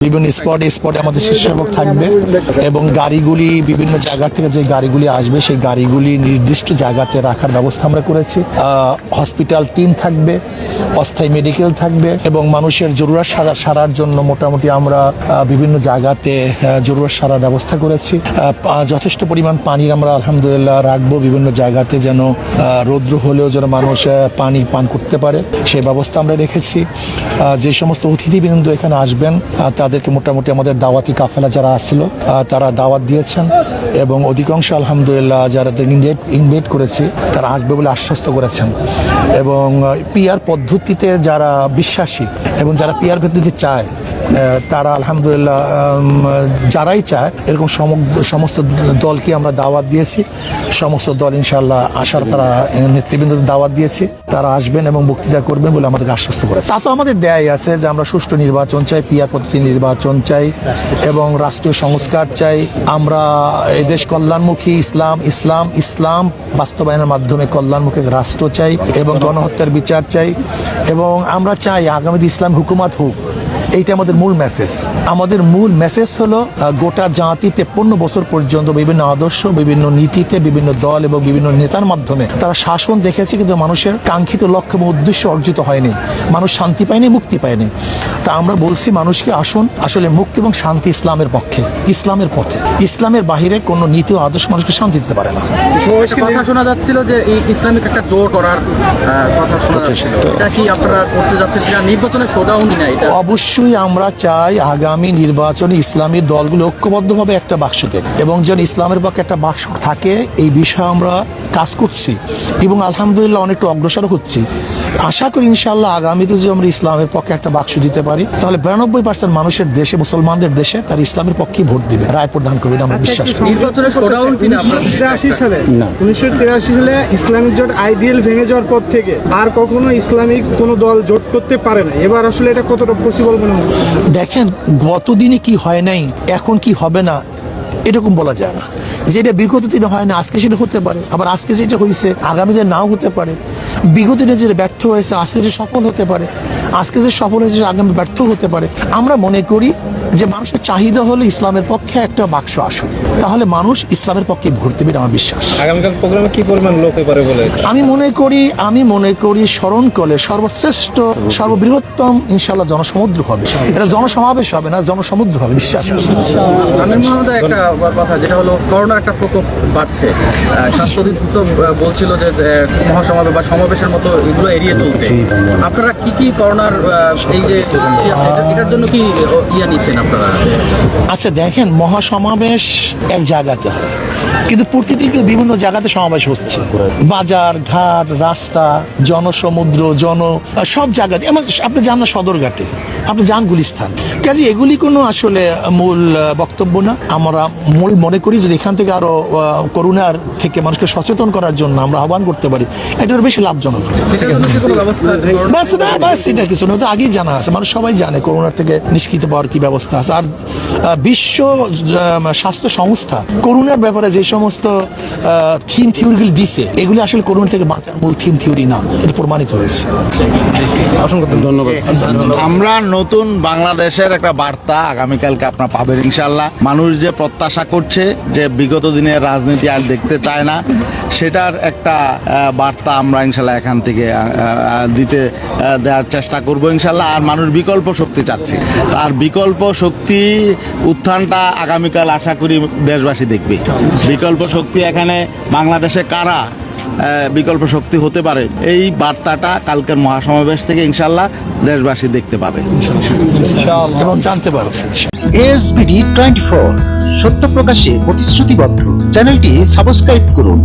বিভিন্ন স্পটে আমাদের স্বেচ্ছাসেবক থাকবে এবং গাড়িগুলি বিভিন্ন জায়গা থেকে যে গাড়িগুলি আসবে সেই গাড়িগুলি নির্দিষ্ট জায়গাতে রাখার ব্যবস্থা আমরা করেছি। হসপিটাল টিম থাকবে, অস্থায়ী মেডিকেল থাকবে এবং মানুষের জরুরত সারার জন্য মোটামুটি আমরা বিভিন্ন জায়গাতে জরুরত সারার ব্যবস্থা করেছি। যথেষ্ট পরিমাণ পানির আমরা আলহামদুলিল্লাহ রাখবো বিভিন্ন জায়গাতে, যেন রৌদ্র হলেও যেন মানুষ পানি পান করতে পারে সেই ব্যবস্থা আমরা রেখেছি। যে সমস্ত অতিথিবৃন্দ এখানে আসবেন তাদেরকে মোটামুটি আমাদের দাওয়াতি কাফেলা যারা আসলো তারা দাওয়াত দিয়েছেন এবং অধিকাংশ আলহামদুলিল্লাহ যারা ইনভাইট করেছি তারা আসবে বলে আশ্বস্ত করেছেন। এবং পিআর পদ্ধতিতে যারা বিশ্বাসী এবং যারা পিআর পদ্ধতি চায় তারা আলহামদুলিল্লাহ যারাই চায় এরকম সমস্ত দলকে আমরা দাওয়াত দিয়েছি। সমস্ত দল ইনশাআল্লাহ আসার তারা নেতৃবৃন্দদের দাওয়াত দিয়েছি, তারা আসবেন এবং বক্তৃতা করবেন বলে আমাদেরকে আশ্বস্ত করেছে। তা তো আমাদের দেয়াই আছে যে আমরা সুষ্ঠু নির্বাচন চাই, পিআর পদ্ধতি নির্বাচন চাই এবং রাষ্ট্রীয় সংস্কার চাই। আমরা এই দেশ কল্যাণমুখী ইসলাম বাস্তবায়নের মাধ্যমে কল্যাণমুখী রাষ্ট্র চাই এবং গণহত্যার বিচার চাই এবং আমরা চাই আগামীতে ইসলাম হুকুমাত হোক। এইটা আমাদের মূল মেসেজ। আমাদের মূল মেসেজ হলো গোটা জাতি 53 বছর পর্যন্ত বিভিন্ন আদর্শ, বিভিন্ন নীতিতে, বিভিন্ন দল এবং বিভিন্ন নেতার মাধ্যমে তারা শাসন দেখেছে, কিন্তু মানুষের কাঙ্ক্ষিত লক্ষ্য এবং উদ্দেশ্য অর্জিত হয়নি। মানুষ শান্তি পায়নি, মুক্তি পায়নি। তা আমরা বলছি মানুষকে আসুন, আসলে মুক্তি এবং শান্তি ইসলামের পক্ষে, ইসলামের পথে। ইসলামের বাহিরে কোনো নীতি ও আদর্শ মানুষকে শান্তি দিতে পারে না। কথা শোনা যাচ্ছিল যে এই ইসলামিক একটা জোর করার কথা শোনা যাচ্ছিল, এটা কি আপনারা করতে যাচ্ছেন কিনা? নির্বাচনের শোডাউন কিনা এটা? অবশ্যই আমরা চাই আগামী নির্বাচনে ইসলামী দলগুলো ঐক্যবদ্ধভাবে একটা বাক্স দেয় এবং যেন ইসলামের পক্ষে একটা বাক্স থাকে, এই বিষয়ে আমরা কাজ করছি এবং আলহামদুলিল্লাহ অনেকটা অগ্রসর হচ্ছি। আশা করি ইনশাআল্লাহ আগামীতে যদি আমরা ইসলামের পক্ষে একটা বাক্স দিতে পারি তাহলে 92% মানুষের দেশে, মুসলমানদের দেশে তার ইসলামের পক্ষেই ভোট দিবে, রায় প্রদান করবে, আমরা বিশ্বাস করি। নির্বাচনের শোডাউন কিনা? 1983 সালে ইসলামিক জোট আইডিএল ভেঙে যাওয়ার পর থেকে আর কখনো ইসলামিক কোনো দল জোট করতে পারে না। এবার আসলে এটা কতটা পসিবল মনে হয়? দেখেন, গতদিনে কি হয় নাই, এখন কি হবে না এরকম বলা যায় না। যেটা বিগত দিনে হয় না আজকে সেটা হতে পারে, আবার আজকে যেটা হয়েছে আগামীতে নাও হতে পারে। বিগত দিনে যেটা ব্যর্থ হয়েছে আজকে যে সফল হতে পারে, আজকে যে সফল হয়েছে আগামী ব্যর্থ হতে পারে। আমরা মনে করি যে মানুষের চাহিদা হলো ইসলামের পক্ষে একটা বাক্স আসুক, তাহলে মানুষ ইসলামের পক্ষে ভোট দেবে, আমার বিশ্বাস। আগামীকাল প্রোগ্রামে কি পরিমাণ লোক পারে বলে আমি মনে করি স্মরণকলে সর্বশ্রেষ্ঠ সর্ববৃহত্তম ইনশাআল্লাহ জনসমুদ্র হবে। এটা জনসমাবেশ হবে না, জনসমুদ্র হবে, বিশ্বাস করি। আমির মোহাম্মদ একটা কথা যেটা হলো করোনার একটা প্রকোপ বাড়ছে, স্বাস্থ্য অধিদপ্তর বলছিল যে মহাসমাবেশ বা সমাবেশের মতো এগুলো এড়িয়ে চলছে। আপনারা কি করোনার এই যে এটার জন্য কি ইয়ে নিচ্ছেন আপনারা? আচ্ছা দেখেন, মহাসমাবেশ এক জায়গাতে হয় কিন্তু প্রতিদিন বিভিন্ন জায়গাতে সমাবেশ হচ্ছে, বাজার ঘাট, রাস্তা, জনসমুদ্র, সব জায়গাতে। আপনি যান না সদরঘাটে, আপনি যান গুলিস্তান, কাজে এগুলি কোনো আসলে মূল বক্তব্য না। আমরা মূল মনে করি যদি এখান থেকে আরো করোনার থেকে মানুষকে সচেতন করার জন্য আমরা আহ্বান করতে পারি, এটার বেশি লাভজনক হবে। বাস এটা কিছু না, তো আগেই জানা আছে, মানুষ সবাই জানে করোনার থেকে নিষ্কৃত পাওয়ার কি ব্যবস্থা আছে। আর বিশ্ব স্বাস্থ্য সংস্থা করোনার ব্যাপারে যে সমস্ত থিম থিওরিগুলি দিছে, এগুলি আসলে করোনা থেকে বাঁচার মূল থিম থিওরি না, এটা প্রমাণিত হয়েছে। অসংখ্য ধন্যবাদ। আমরা নতুন বাংলাদেশের একটা বার্তা আগামীকালকে আপনারা পাবেন ইনশাল্লাহ। মানুষ যে প্রত্যাশা করছে যে বিগত দিনের রাজনীতি আর দেখতে চায় না, সেটার একটা বার্তা আমরা ইনশাল্লাহ এখান থেকে দেওয়ার চেষ্টা করব ইনশাল্লাহ। আর মানুষ বিকল্প শক্তি চাচ্ছে, আর বিকল্প শক্তি উত্থানটা আগামীকাল আশা করি দেশবাসী দেখবে। বিকল্প শক্তি এখানে বাংলাদেশে কারা বিকল্প শক্তি হতে পারে, এই বার্তাটা কালকের মহাসমাবেশ থেকে ইনশাল্লাহ দেশবাসী দেখতে পাবে এবং জানতে পারবে। ASBD 24 সত্য প্রকাশে প্রতিশ্রুতিবদ্ধ। চ্যানেলটি সাবস্ক্রাইব করুন।